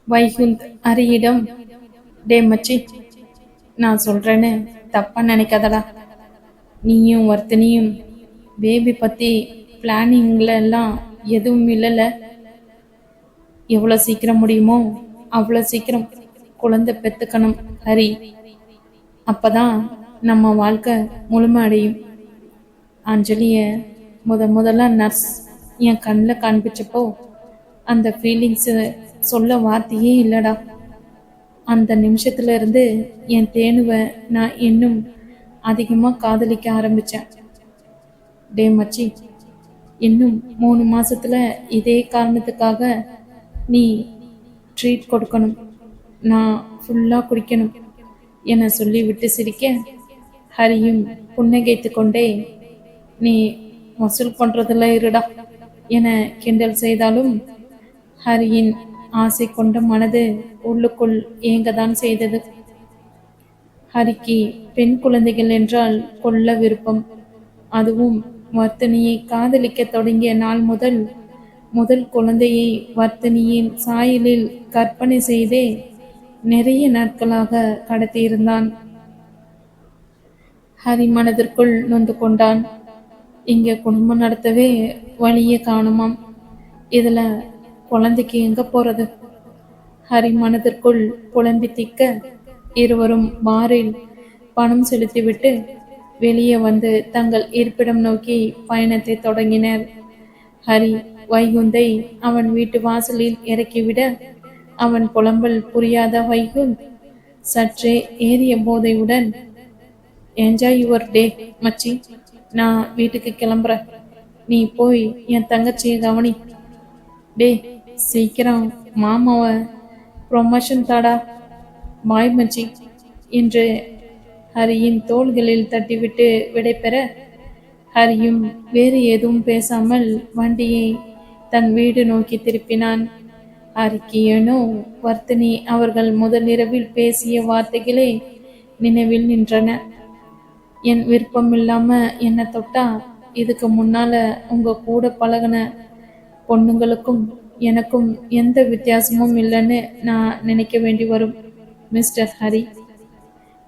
வைகுந்த் ஹரியிடம், டே மச்சி, நான் சொல்றேன்னு தப்பா நினைக்காதடா. நீயும் வர்த்தினியும் பேபி பத்தி பிளானிங்ல எல்லாம் எதுவும் இல்லைல்ல. எவ்வளோ சீக்கிரம் முடியுமோ அவ்வளோ சீக்கிரம் குழந்தை பெத்துக்கணும் ஹரி. அப்பதான் நம்ம வாழ்க்கை முழுமை அடையும். அஞ்சலிய முதல்ல நர்ஸ் என் கண்ணில் காண்பிச்சப்போ அந்த ஃபீலிங்ஸு சொல்ல வார்த்தையே இல்லடா. அந்த நிமிஷத்துல இருந்து என் தேனுவை நான் இன்னும் அதிகமாக காதலிக்க ஆரம்பித்தேன். டே மச்சி, இன்னும் 3 மாசத்துல இதே காரணத்துக்காக நீ ட்ரீட் கொடுக்கணும், நான் ஃபுல்லாக குடிக்கணும் என சொல்லி விட்டு சிரிக்க, ஹரியும் புன்னகைத்து கொண்டே, நீ வசூல் பண்ணுறதில்ல இருடா என கிண்டல் செய்தாலும் ஹரியின் ஆசை கொண்ட மனது உள்ளுக்குள் ஏங்கதான் செய்தது. ஹரிக்கு பெண் குழந்தைகள் என்றால் கொள்ள விருப்பம். அதுவும் வர்த்தினியை காதலிக்க தொடங்கிய நாள் முதல் குழந்தையை வர்த்தினியின் சாயலில் கற்பனை செய்தே நிறைய நாட்களாக கடத்தியிருந்தான். ஹரி மனதிற்குள் நொந்து கொண்டான். இங்க குடும்பம் நடத்தவே வழியே காணுமாம், இதுல குழந்தைக்கு எங்க போறது? ஹரி மனதிற்குள் புலம்பி திக்க, இருவரும் பாரில் பணம் செலுத்திவிட்டு வெளியே வந்து தங்கள் இருப்பிடம் நோக்கி பயணத்தை தொடங்கினர். ஹரி வைகுந்தை அவன் வீட்டு வாசலில் இறக்கிவிட, அவன் புலம்பல் புரியாத வைகுந்த் சற்றே ஏறிய போதையுடன், என்ஜாய் யுவர் டே மச்சி, நான் வீட்டுக்கு கிளம்புறேன், நீ போய் என் தங்கச்சியை கவனி. டே சீக்கிரம் மாமாவை ப்ரொமோஷன் தாடா, பாய் மச்சி என்று ஹரியின் தோள்களில் தட்டிவிட்டு விடைபெற, ஹரியும் வேறு எதுவும் பேசாமல் வண்டியை தன் வீடு நோக்கி திருப்பினான். ஹரிக்கு ஏனோ வர்த்தினி அவர்கள் முதலிரவில் பேசிய வார்த்தைகளே நினைவில் நின்றன. என் விருப்பம் இல்லாம என்ன தொட்டா இதுக்கு முன்னால உங்க கூட பழகின பொண்ணுங்களுக்கும் எனக்கும் எந்த வித்தியாசமும் இல்லைன்னு நான் நினைக்க வேண்டி வரும் மிஸ்டர் ஹரி.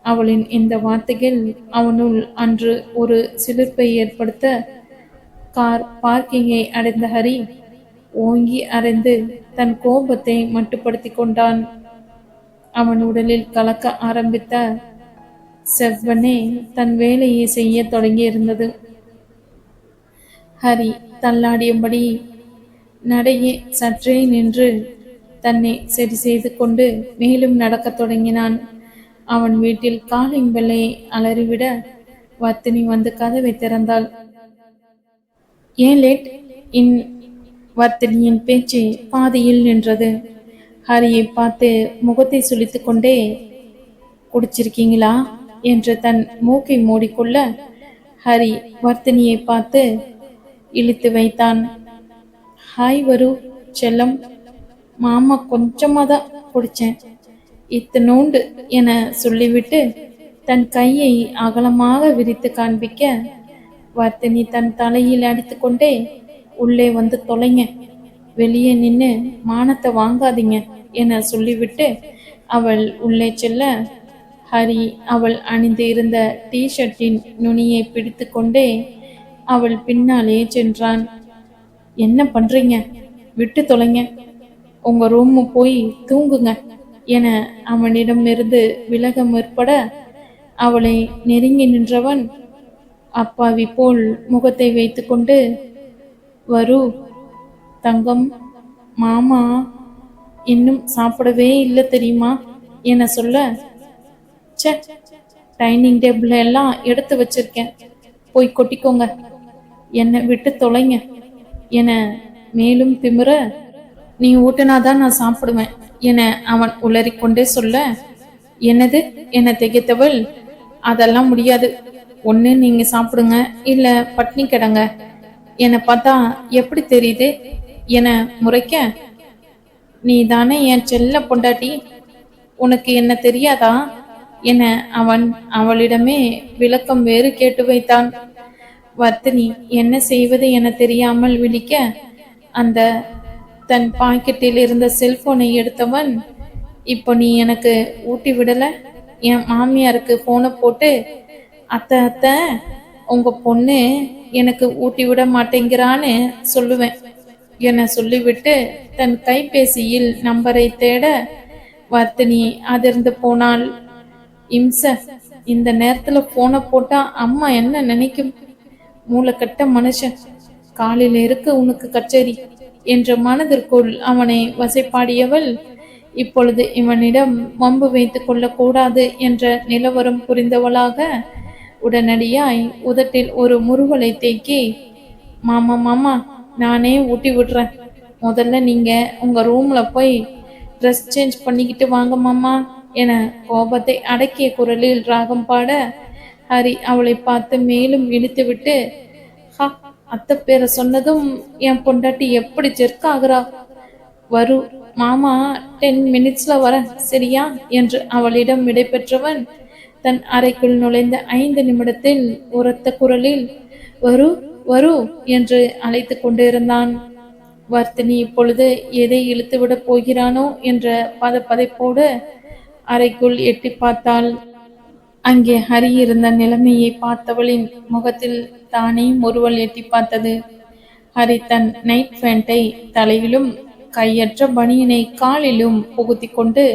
அவளின் இந்த வார்த்தைகள் அவனுள் அன்று ஒரு சிலிர்ப்பை ஏற்படுத்த, கார் பார்க்கிங்கை அடைந்த ஹரி ஓங்கி அறைந்து தன் கோபத்தை மட்டுப்படுத்தி கொண்டான். அவன் உடலில் கலக்க ஆரம்பித்த செவ்வனே தன் வேலையை செய்ய தொடங்கியிருந்தது. ஹரி தள்ளாடியபடி நடையே சற்றே நின்று தன்னை சரி செய்து கொண்டு மேலும் நடக்கத் தொடங்கினான். அவன் வீட்டில் காலிங் பெல்லை அலறிவிட வர்த்தினி வந்து கதவை திறந்தாள். ஏன் லேட்? வர்த்தினியின் பேச்சு பாதியில் நின்றது. ஹரியை பார்த்து முகத்தை சுளித்து கொண்டே, குடிச்சிருக்கீங்களா என்று தன் மூக்கை மூடிக்கொள்ள, ஹரி வர்த்தினியை பார்த்து இழுத்து வைத்தான். ஹாய் வரு செல்லம், மாமா கொஞ்சமாக தான் குடித்தேன், இத்தனோண்டு என சொல்லிவிட்டு தன் கையை அகலமாக விரித்து காண்பிக்க, வர்த்தினி தன் தலையில் அடித்து கொண்டே, உள்ளே வந்து தொலைங்க, வெளியே நின்று மானத்தை வாங்காதீங்க என சொல்லிவிட்டு அவள் உள்ளே செல்ல, ஹரி அவள் அணிந்து இருந்த டிஷர்ட்டின் நுனியை பிடித்து கொண்டே அவள் பின்னாலே சென்றான். என்ன பண்றீங்க? விட்டு தொலைங்க, உங்க ரூமு போய் தூங்குங்க என அவனிடமிருந்து விலக முற்பட, அவளை நெருங்கி நின்றவன் அப்பாவி போல் முகத்தை வைத்து கொண்டு, வரு தங்கம், மாமா இன்னும் சாப்பிடவே இல்லை தெரியுமா என சொல்ல, சே, டைனிங் டேபிள் எல்லாம் எடுத்து வச்சிருக்கேன், போய் கொட்டிக்கோங்க, என்னை விட்டு தொலைங்க என மேலும் திமிர, நீ ஊட்டினாதான் நான் சாப்பிடுவேன் என அவன் உளறிக்கொண்டே சொல்ல, என்னது என திகைத்தவள், அதெல்லாம் முடியாது, ஒன்று நீங்க சாப்பிடுங்க இல்ல பட்னி கிடங்க, என பார்த்தா எப்படி தெரியுது என முறைக்க, நீ தானே என் செல்ல பொண்டாட்டி, உனக்கு என்ன தெரியாதா என அவன் அவளிடமே விளக்கம் வேறு கேட்டு வைத்தான். வர்த்தினி என்ன செய்வது என தெரியாமல் விழிக்க, அந்த தன் பாக்கெட்டில் இருந்த செல்போனை எடுத்தவன், இப்போ நீ எனக்கு ஊட்டி விடல, என் மாமியாருக்கு போனை போட்டு அத்தை அத்தை உங்க பொண்ணு எனக்கு ஊட்டி விட மாட்டேங்கிறான்னு சொல்லுவேன் என சொல்லிவிட்டு தன் கைபேசியில் நம்பரை தேட வர்த்தினி அதிர்ந்து போனாள். இம்ச, இந்த நேரத்துல போனை போட்டா அம்மா என்ன நினைக்கும்? மூளைக்கட்ட மனுஷன், காலில் இருக்கு உனக்கு கச்சேரி என்ற மனதிற்குள் அவனை வசைப்பாடியவள் இப்பொழுது இவனிடம் வம்பு வைத்து கொள்ளக்கூடாது என்ற நிலவரம் புரிந்தவளாக உடனடியாய் உதட்டில் ஒரு முறுவலை தேக்கி, மாமா மாமா நானே ஊட்டி விடுறேன், முதல்ல நீங்க உங்க ரூம்ல போய் ட்ரெஸ் சேஞ்ச் பண்ணிக்கிட்டு வாங்க மாமா என கோபத்தை அடக்கிய குரலில் ராகம் பாட, ஹரி அவளை பார்த்து மேலும் இழுத்துவிட்டு, ஹா, அத்தை பேரை சொன்னதும் என் பொண்டாட்டி எப்படி ஜெர்க் ஆகுறா, வரு மாமா 10 மினிட்ஸ்ல வர சரியா என்று அவளிடம் விடைபெற்றவன் தன் அறைக்குள் நுழைந்த 5 நிமிடத்தில் உரத்த குரலில் வரு வரு என்று அழைத்து கொண்டிருந்தான். வர்த்தினி இப்பொழுது எதை இழுத்துவிடப் போகிறானோ என்ற பதப்பதைப்போடு அறைக்குள் எட்டி பார்த்தாள். அங்கே ஹரி இருந்த நிலைமையை பார்த்தவளின் முகத்தில் தானே முறுவல் எட்டி பார்த்தது. ஹரி தன் நைட் பேண்டை தலையிலும் கையற்ற பனியனை காலிலும் புகுத்தி கொண்டு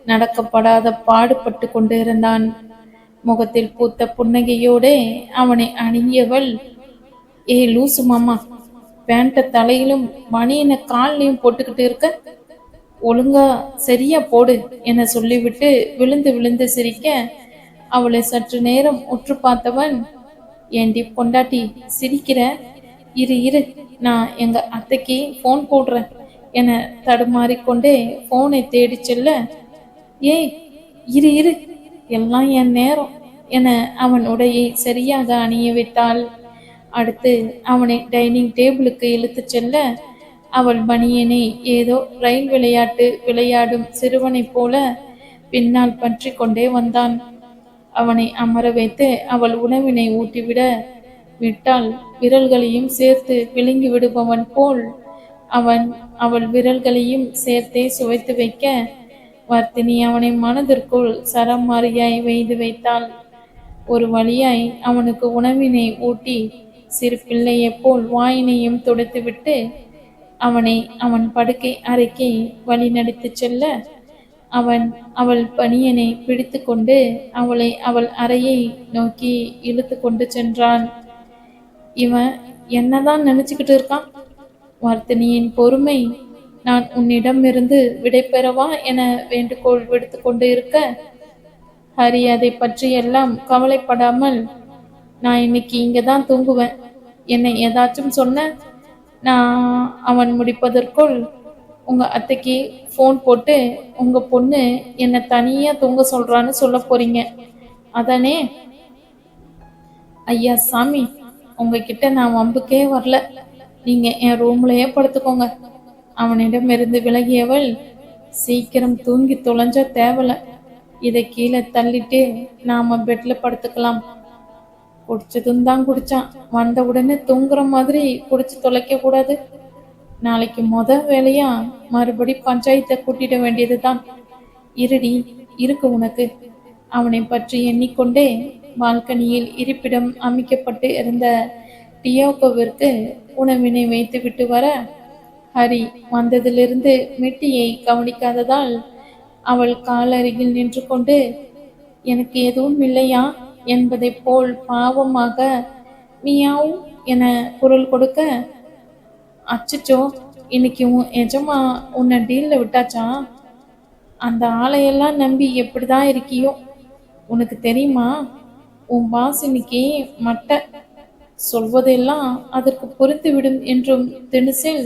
நடக்கப்படாத பாடுபட்டு கொண்டு இருந்தான். முகத்தில் பூத்த புன்னகையோடே அவனை அணுகியவள், ஏ லூசு மாமா, பேண்ட தலையிலும் பனியனை காலிலையும் போட்டுக்கிட்டு இருக்க, ஒழுங்கா சரியா போடு என சொல்லிவிட்டு விழுந்து விழுந்து சிரிக்க அவளை சற்று நேரம் உற்று பார்த்தவன், ஏண்டி பொண்டாட்டி சிரிக்கிற, இரு இரு நான் எங்க அத்தைக்கு போன் போடுறேன் என தடுமாறிக்கொண்டே போனை தேடி செல்ல, ஏய் இரு இரு எல்லாம் என் நேரம் என அவன் உடையை சரியாக அணிய விட்டாள். அடுத்து அவனை டைனிங் டேபிளுக்கு இழுத்து செல்ல அவள் பனியனை ஏதோ ரயில் விளையாட்டு விளையாடும் சிறுவனைப் போல பின்னால் பற்றி கொண்டே வந்தான். அவனை அமர வைத்து அவள் உணவினை ஊட்டிவிட விட்டால் விரல்களையும் சேர்த்து விழுங்கி விடுபவன் போல் அவன் அவள் விரல்களையும் சேர்த்தே சுவைத்து வைக்க வர்த்தினி அவனை மனதிற்குள் சரமாரியாய் வைத்து வைத்தாள். ஒரு வழியாய் அவனுக்கு உணவினை ஊட்டி சிறு பிள்ளையைப் போல் வாயினையும் துடைத்துவிட்டு அவனை அவன் படுக்கை அறைக்கு வழி நடத்தி செல்ல அவன் அவள் பனியனை பிடித்து கொண்டு அவளை அவள் அறையை நோக்கி இழுத்து கொண்டு சென்றான். இவன் என்னதான் நினைச்சுக்கிட்டு இருக்கான்? வர்த்தினியின் பொறுமை நான் உன்னிடமிருந்து விடை பெறவா என வேண்டுகோள் விடுத்து கொண்டு இருக்க, ஹரி அதை பற்றி எல்லாம் கவலைப்படாமல், நான் இன்னைக்கு இங்கதான் தூங்குவேன், என்னை ஏதாச்சும் சொன்ன நான் அவன் முடிப்பதற்குள் உங்க அத்தைக்கு போன் போட்டு உங்க பொண்ணு என்னை தனியா தூங்க சொல்றான்னு சொல்ல போறீங்க அதானே? ஐயா சாமி, உங்ககிட்ட நான் வம்புக்கே வரல, நீங்க என் ரூம்லயே படுத்துக்கோங்க. அவனிடமிருந்து விலகியவள், சீக்கிரம் தூங்கி தொலைஞ்சா தேவல, இதை கீழே தள்ளிட்டு நாம பெட்ல படுத்துக்கலாம். குடிச்சதும் தான் குடிச்சான், வந்த உடனே தூங்குற மாதிரி குடிச்சு தொலைக்க கூடாது. நாளைக்கு வேலையா மறுபடி பஞ்சாயத்தை கூட்டிட வேண்டியதுதான். இருடி இருக்கு உனக்கு. அவனை பற்றி எண்ணிக்கொண்டே பால்கனியில் இருப்பிடம் அமைக்கப்பட்டு இருந்த டியோகோவிற்கு உணவினை வைத்து விட்டு வர, ஹரி வந்ததிலிருந்து மிட்டியை கவனிக்காததால் அவள் காலருகில் நின்று கொண்டு, எனக்கு எதுவும் இல்லையா என்பதை போல் பாவமாக மியாவ் என குரல் கொடுக்க, அச்சச்சோ, இன்னைக்கு உன் எஜமா உன்னை டீல்ல விட்டாச்சா? அந்த ஆளையெல்லாம் நம்பி எப்படிதான் இருக்கியோ? உனக்கு தெரியுமா, உன் பாஸ் இன்னைக்கு மட்டை சொல்வதெல்லாம் அதற்கு பொறுத்துவிடும் என்றும் தினுசில்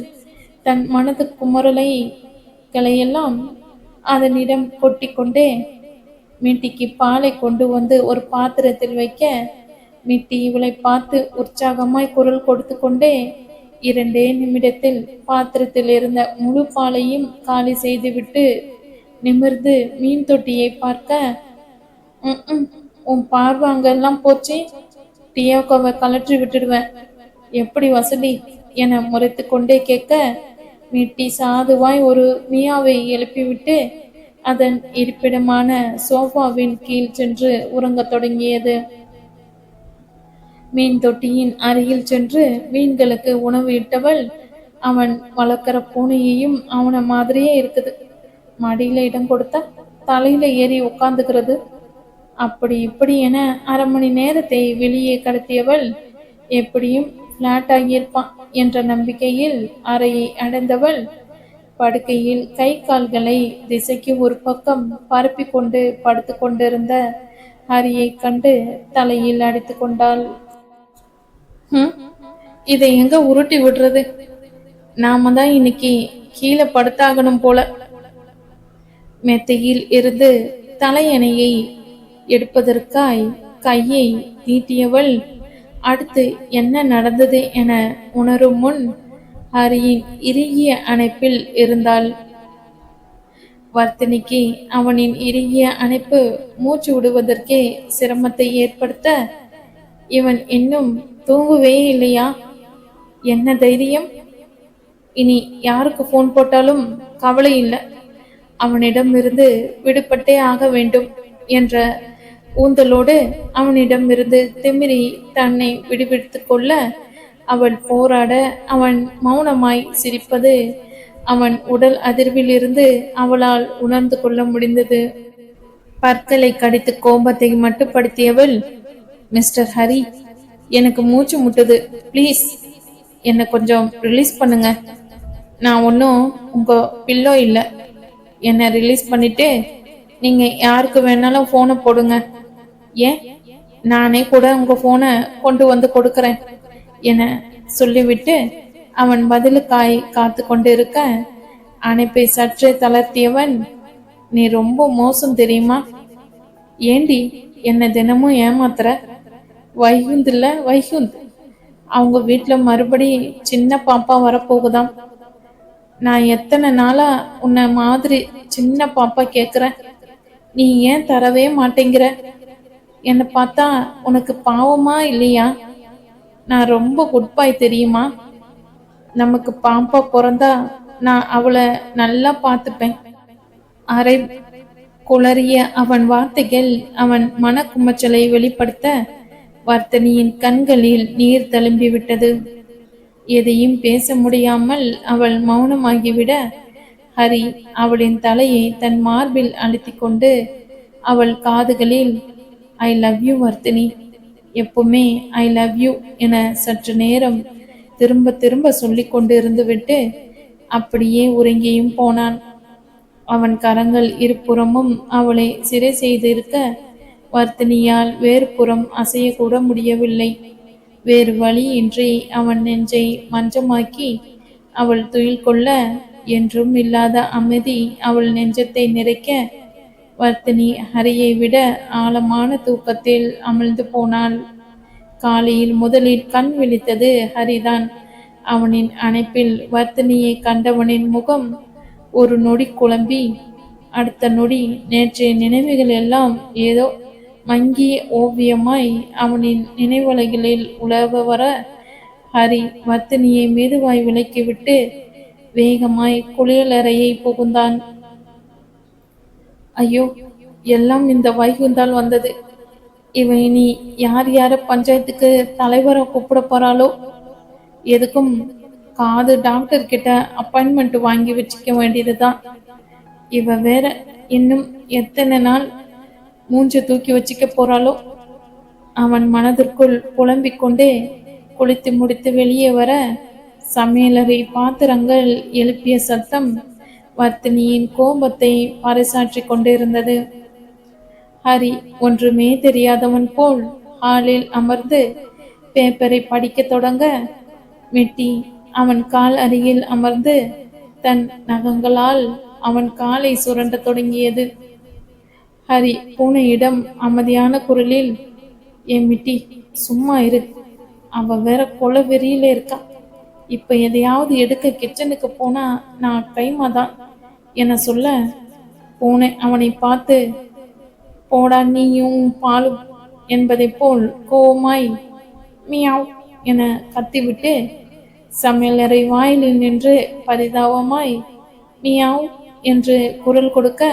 தன் மனது குமரலை களையெல்லாம் அதனிடம் கொட்டி கொண்டே மிட்டிக்கு பாலை கொண்டு வந்து ஒரு பாத்திரத்தில் வைக்க, மிட்டி இவளை பார்த்து உற்சாகமாய் குரல் கொடுத்து கொண்டே 2 நிமிடத்தில் பாத்திரத்தில் இருந்த முழு பாலையும் காலி செய்துவிட்டு நிமிர்ந்து மீன் தொட்டியை பார்க்க, உன் பார்வை அங்கெல்லாம் போச்சு, டியோகோவை கலற்றி விட்டுடுவேன், எப்படி வசதி என முறைத்து கொண்டே கேட்க, மிட்டி சாதுவாய் ஒரு மியாவை எழுப்பிவிட்டு அதன் இருப்பிடமான சோஃபாவின் கீழ் சென்று உறங்கத் தொடங்கியது. மீன் தொட்டியின் அருகில் சென்று மீன்களுக்கு உணவு இட்டவள் அவன் வளர்க்கிற பூனையையும் அவன மாதிரியே இருக்குது. மடியில இடம் கொடுத்தா தலையில ஏறி உட்காந்துக்கிறது. அப்படி இப்படி என 1/2 மணி நேரத்தை வெளியே கடத்தியவள் எப்படியும் பிளாட் ஆகியிருப்பான் என்ற நம்பிக்கையில் அறையை அடைந்தவள் படுக்கையில் கை கால்களை திசைக்கு ஒரு பக்கம் பரப்பி கொண்டு படுத்து கொண்டிருந்த ஹரியை கண்டு தலையில் அடித்து கொண்டாள். இதை எங்க உருட்டி விடுறது? நாம தான் இன்னைக்கு கீழே படுத்தாகணும் போல. மெத்தையில் இருந்து தலையணையை எடுப்பதற்காய் கையை நீட்டியவள் அடுத்து என்ன நடந்தது என உணரும் முன் ஹரியின் இறுகிய அணைப்பில் இருந்தாள். வர்த்தினிக்கு அவனின் இறுகிய அணைப்பு மூச்சு விடுவதற்கே சிரமத்தை ஏற்படுத்த, இவன் இன்னும் தூங்கவே இல்லையா? என்ன தைரியம்? இனி யாருக்கு போன் போட்டாலும் கவலை இல்லை, அவனிடமிருந்து விடுபட்டே ஆக வேண்டும் என்ற ஊந்தலோடு அவனிடமிருந்து திமிரி தன்னை விடுவித்துக் கொள்ள அவள் போராட அவன் மௌனமாய் சிரிப்பது அவன் உடல் அதிர்வில் இருந்து அவளால் உணர்ந்து கொள்ள முடிந்தது. பற்களை கடித்து கோபத்தை மட்டுப்படுத்தியவள், மிஸ்டர் ஹரி, எனக்கு மூச்சு முட்டுது, ப்ளீஸ் என்னை கொஞ்சம் ரிலீஸ் பண்ணுங்க. நான் ஒன்றும் உங்க பில்லோ இல்லை. என்னை ரிலீஸ் பண்ணிட்டு நீங்க யாருக்கு வேணாலும் போனை போடுங்க. ஏன், நானே கூட உங்க போனை கொண்டு வந்து கொடுக்கறேன் என சொல்லிவிட்டு அவன் பதிலுக்காய் காத்து கொண்டிருக்க அணைப்பை சற்றே தளர்த்தியவன், நீ ரொம்ப மோசம் தெரியுமா? ஏண்டி என்னை தினமும் ஏமாத்துற? வைகுந்த் இல்ல வைகுந்த், அவங்க வீட்டுல மறுபடி சின்ன பாப்பா வரப்போகுதாம். நான் எத்தனை நாளா உன்னை மாதிரி சின்ன பாப்பா கேக்குறேன், நீ ஏன் தரவே மாட்டேங்கிற? என்னை பார்த்தா உனக்கு பாவமா இல்லையா? நான் ரொம்ப குட் பாய் தெரியுமா? நமக்கு பாப்பா பிறந்தா நான் அவளை நல்லா பார்த்துப்பேன். அரை குளறிய அவன் வார்த்தைகள் அவன் மனக்குமச்சலை வெளிப்படுத்த வர்த்தனியின் கண்களில் நீர் தழும்பிவிட்டது. எதையும் பேச முடியாமல் அவள் மௌனமாகிவிட ஹரி அவளின் தலையை தன் மார்பில் அழுத்தி கொண்டு அவள் காதுகளில், ஐ லவ் யூ வர்த்தினி, எப்பவுமே ஐ லவ் யூ என சற்று நேரம் திரும்ப திரும்ப சொல்லி கொண்டு இருந்துவிட்டு அப்படியே உறங்கியும் போனான். அவன் கரங்கள் இருபுறமும் அவளை சிறை செய்திருக்க வர்த்தினியால் வேறு புறம் அசையக்கூட முடியவில்லை. வேறு வழியின்றி அவன் நெஞ்சை மஞ்சமாக்கி அவள் துயில் கொள்ள என்றும் இல்லாத அமைதி அவள் நெஞ்சத்தை நிறைக்க வர்த்தினி ஹரியை விட ஆழமான தூக்கத்தில் அமிழ்ந்து போனாள். காலையில் முதலில் கண் விழித்தது ஹரிதான். அவனின் அணைப்பில் வர்த்தினியை கண்டவனின் முகம் ஒரு நொடி குழம்பி அடுத்த நொடி நேற்றைய நினைவுகள் எல்லாம் ஏதோ மங்கிய ஓவியமாய் அவனின் நினைவலைகளில் உலவ வர ஹரி வர்த்தினியை மெதுவாய் விலக்கிவிட்டு வேகமாய் குளியலறையை புகுந்தான். ஐயோ, எல்லாம் இந்த வைகுந்தால் வந்தது. இவன் இனி யார் யார பஞ்சாயத்துக்கு தலைவரை கூப்பிட போறாளோ? எதுக்கும் காது டாக்டர் கிட்ட அப்பாயின்மெண்ட் வாங்கி வச்சுக்க வேண்டியதுதான். இவ வேற இன்னும் எத்தனை நாள் மூஞ்ச தூக்கி வச்சுக்க போறாளோ? அவன் மனதிற்குள் புலம்பிக் கொண்டே குளித்து முடித்து வெளியே வர சமையலறை பாத்திரங்கள் எழுப்பிய சத்தம் வர்த்தினியின் கோபத்தை பறைசாற்றி கொண்டிருந்தது. ஹரி ஒன்றுமே தெரியாதவன் போல் ஹாலில் அமர்ந்து பேப்பரை படிக்க தொடங்க மிட்டி அவன் கால் அருகில் அமர்ந்து தன் நகங்களால் அவன் காலை சுரண்ட தொடங்கியது. ஹரி பூனையிடம் அமைதியான குரலில், ஏன் மிட்டி சும்மா இரு, அவ வேற கொலை வெறியில இருக்கா. இப்ப எதையாவது எடுக்க கிச்சனுக்கு போனா நான் கைமாதான் என சொல்ல பூனை அவனை பார்த்து, போடா நீயும் பாலும் என்பதை போல் கோவமாய் மியாவ் என கத்திவிட்டு சமையலறை வாயிலில் நின்று பரிதாபமாய் மியாவ் என்று குரல் கொடுக்க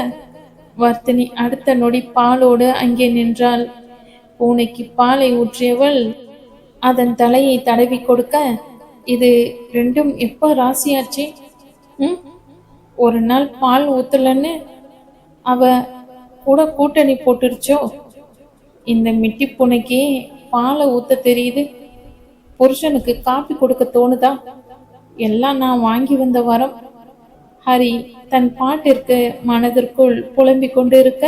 வர்த்தினி அடுத்த நொடி பாலோடு அங்கே நின்றாள். பூனைக்கு பாலை ஊற்றியவள் அதன் தலையை தடவி கொடுக்க, இது ரெண்டும் எப்ப ராசியாச்சு? ம், ஒரு நாள் பால் ஊத்தலன்னு அவ கூட கூட்டணி போட்டுருச்சோ? இந்த மிட்டி பூனைக்கு பாலை ஊத்த தெரியுது, புருஷனுக்கு காப்பி கொடுக்க தோணுதா? எல்லாம் நான் வாங்கி வந்த வரம். ஹரி தன் பாட்டிற்கு மனதிற்குள் புலம்பிக் கொண்டிருக்க,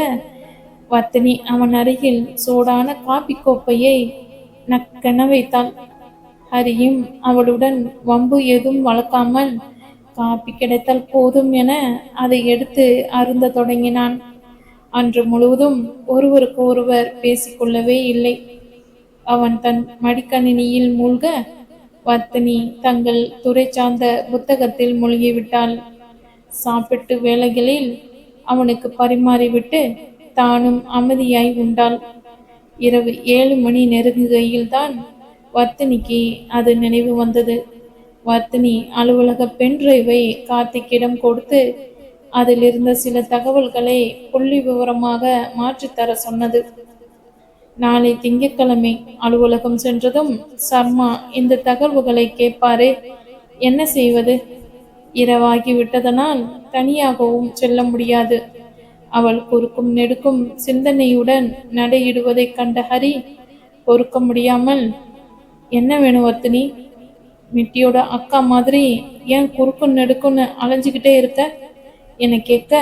வர்த்தினி அவன் அருகில் சூடான காப்பி கோப்பையை நக்கென வைத்தாள். ஹரியும் அவளுடன் வம்பு எதுவும் வளர்க்காமல் காப்பி கிடைத்தால் போதும் என அதை எடுத்து அருந்த தொடங்கினான். அன்று முழுவதும் ஒருவருக்கு ஒருவர் பேசிக்கொள்ளவே இல்லை. அவன் தன் மடிக்கணினியில் மூழ்க, வர்த்தினி தங்கள் துறை சார்ந்த புத்தகத்தில் மூழ்கிவிட்டாள். சாப்பிட்டு வேளைகளில் அவனுக்கு பரிமாறிவிட்டு தானும் அமைதியாய் உண்டாள். இரவு 7 மணி நெருங்குகையில்தான் வர்த்தினிக்கு அது நினைவு வந்தது. வர்த்தினி அலுவலக பென்டிரைவை கார்த்திக்கிடம் கொடுத்து அதில் இருந்த சில தகவல்களை புள்ளி விவரமாக மாற்றித்தர சொன்னது. நாளை திங்கட்கிழமை அலுவலகம் சென்றதும் சர்மா இந்த தகவல்களை கேட்பாரே, என்ன செய்வது? இரவாகி விட்டதனால் தனியாகவும் செல்ல முடியாது. அவள் குறுக்கும் நெடுக்கும் சிந்தனையுடன் நடையிடுவதைக் கண்ட ஹரி பொறுக்க முடியாமல், என்ன வேணும் வர்த்தினி? மிட்டியோட அக்கா மாதிரி ஏன் குறுக்கும் நெடுக்குன்னு அலைஞ்சுக்கிட்டே இருக்க என கேட்க,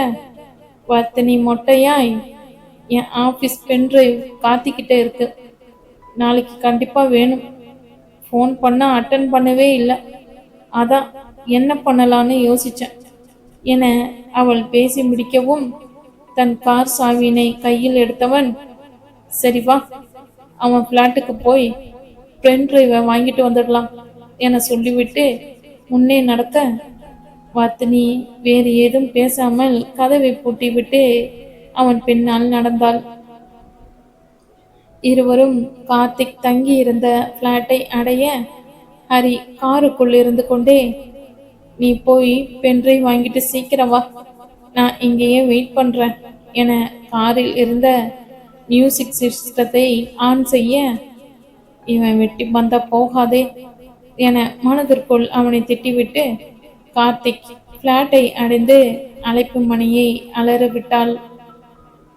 வர்த்தினி மொட்டையாய், என் ஆஃபீஸ் பென்ட்ரைவ் காத்திக்கிட்டே இருக்கு, நாளைக்கு கண்டிப்பா வேணும். ஃபோன் பண்ணா அட்டன் பண்ணவே இல்லை, அதான் என்ன பண்ணலான்னு யோசிச்சேன் என அவள் பேசி முடிக்கவும் தன் கார் சாவியினை கையில் எடுத்தவன், சரி வா, அவன் பிளாட்டுக்கு போய் பென்ட்ரைவை வாங்கிட்டு வந்துடலாம் என சொல்லிவிட்டு முன்னே நடக்க, வர்த்தினி வேறு ஏதும் பேசாமல் கதவை பூட்டிவிட்டு அவன் பின்னால் நடந்தாள். இருவரும் கார்த்திக் தங்கி இருந்த பிளாட்டை அடைய ஹரி காருக்குள் இருந்து கொண்டே, நீ போய் பென்ட்ரைவ் வாங்கிட்டு சீக்கிரம் வா, நான் இங்கேயே வெயிட் பண்றேன் என காரில் இருந்த மியூசிக் சிஸ்டத்தை ஆன் செய்ய, இவன் வெட்டி பந்தா போகாதே என மனதிற்குள் அவனை திட்டிவிட்டு கார்த்திக் பிளாட்டை அடைந்து அழைப்பு மணியை அலறவிட்டாள்.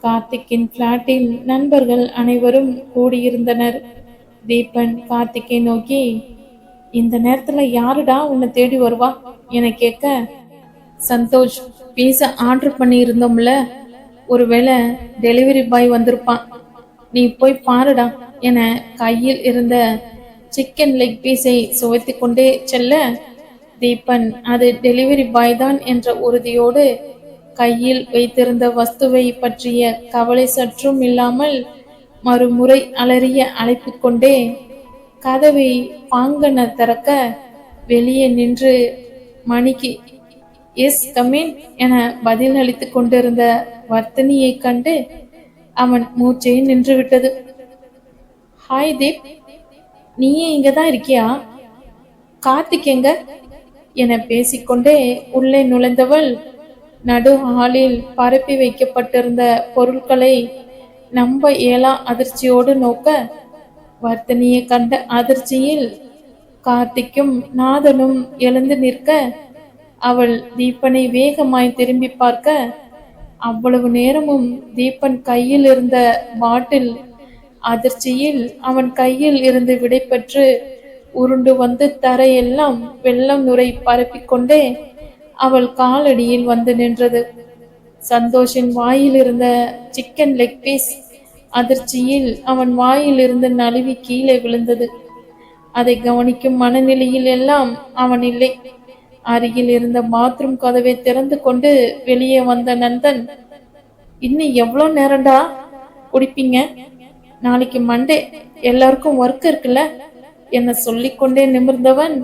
கார்த்திக்கின் பிளாட்டில் நண்பர்கள் அனைவரும் கூடியிருந்தனர். தீபன் கார்த்திக்கை நோக்கி, இந்த நேரத்துல யாருடா உன்னை தேடி வருவா என கேட்க, சந்தோஷ் பீஸா ஆர்டர் பண்ணி இருந்தோம்ல, ஒருவேளை டெலிவரி பாய் வந்திருப்பான், நீ போய் பாருடா என கையில் இருந்த சிக்கன் லெக் பீஸை சுவைத்து கொண்டே செல்ல, தீபன் அது டெலிவரி பாய் தான் என்ற உறுதியோடு கையில் வைத்திருந்த வஸ்துவை பற்றிய கவலை சற்றும் இல்லாமல் மறுமுறை அலறிய அழைப்பு கொண்டே கதவை பாங்கன திறக்க, வெளியே நின்று மணிக்கு எஸ் கமின் என பதில் அளித்து கொண்டிருந்த வர்த்தினியை கண்டு அவன் மூச்சை நின்றுவிட்டது. ஹாய் தீப், நீயே இங்கதான் இருக்கியா? கார்த்திக் எங்க என பேசிக்கொண்டே உள்ளே நுழைந்தவள் நடு ஹாலில் பரப்பி வைக்கப்பட்டிருந்த பொருட்களை நம்ப இயலா அதிர்ச்சியோடு நோக்க, வர்த்தினியை கண்ட அதிர்ச்சியில் கார்த்திக்கும் நாதனும் எழுந்து நிற்க, அவள் தீபனை வேகமாய் திரும்பி பார்க்க, அவ்வளவு நேரமும் தீபன் கையில் இருந்த பாட்டில் அதிர்ச்சியில் அவன் கையில் இருந்து விடைபெற்று உருண்டு வந்து தரையெல்லாம் வெள்ளம் நுரை பரப்பிக்கொண்டே அவள் காலடியில் வந்து நின்றது. சந்தோஷின் வாயில் இருந்த சிக்கன் லெக் பீஸ் அதிர்ச்சியில் அவன் வாயில் இருந்து நழுவி கீழே விழுந்தது. அதை கவனிக்கும் மனநிலையில் எல்லாம் அவன் இல்லை. அருகில் இருந்த பாத்ரூம் கதவை திறந்து கொண்டு வெளியே வந்த நந்தன், இன்னும் எவ்வளோ நேரம்டா குடிப்பீங்க? நாளைக்கு மண்டே, எல்லாருக்கும் ஒர்க் இருக்குல்ல என சொல்லிக்கொண்டே நிமிர்ந்தவன்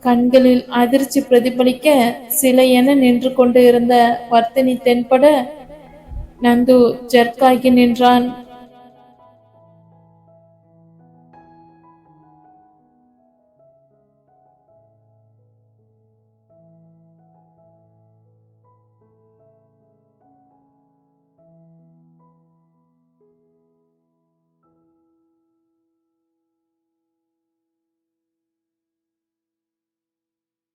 கண்களில் அதிர்ச்சி பிரதிபலிக்க சிலை என நின்று கொண்டு இருந்த வர்த்தினி தென்பட நந்து ஜர்க்காகி நின்றான்.